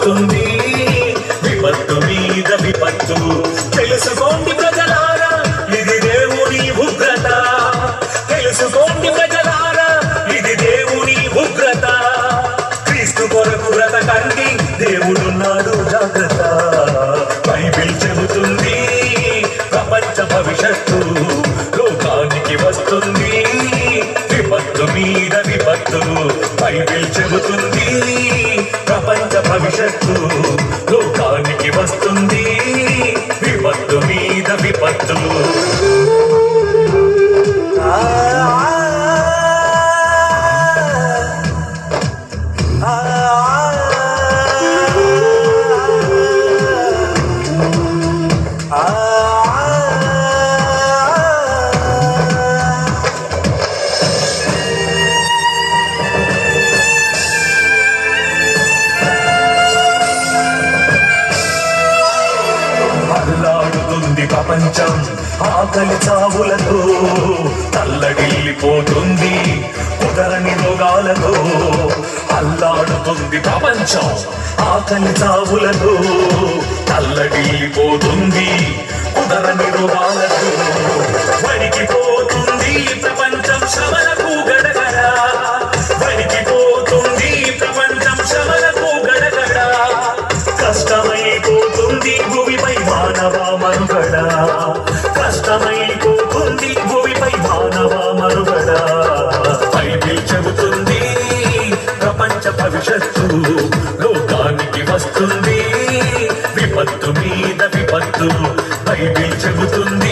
వస్తుంది విపత్తు మీద విపత్తు. తెలుసుకోండి ప్రజలారా ఇది దేవుని ఉగ్రత, తెలుసుకోండి ప్రజలారా ఇది దేవుని ఉగ్రత. క్రీస్తు కొరకు బ్రతకండి దేవుడున్నాడు జాగ్రత్త. బైబిల్ చెబుతుంది ప్రపంచ భవిష్యత్తు లోకానికి వస్తుంది విపత్తు మీద విపత్తు. బైబిల్ చెబుతుంది ప్రపంచ భవిష్యత్తు లోకానికి వస్తుంది విపత్తు మీద విపత్తు. అల్లాడుతుంది ప్రపంచం ఆకలి చావులతో, తల్లడిల్లిపోతుంది కుదరని రోగాలతో. అల్లాడుతుంది ప్రపంచం ఆకలి చావులతో, తల్లడిల్లిపోతుంది కుదరని రోగాలతో. వణికిపోతుంది ప్రపంచం శ్రమలకు గడగడ, వణికిపోతుంది ప్రపంచం శ్రమలకు గడగడ. కష్టమైపోతుంది భూమిపై మానవ మనుగడ, కష్టమైపోతుంది భూమిపై మానవ మనుగడ. బైబిల్ చెబుతుంది ప్రపంచ భవిష్యత్తు లోకానికి వస్తుంది విపత్తు మీద విపత్తు. బైబిల్ చెబుతుంది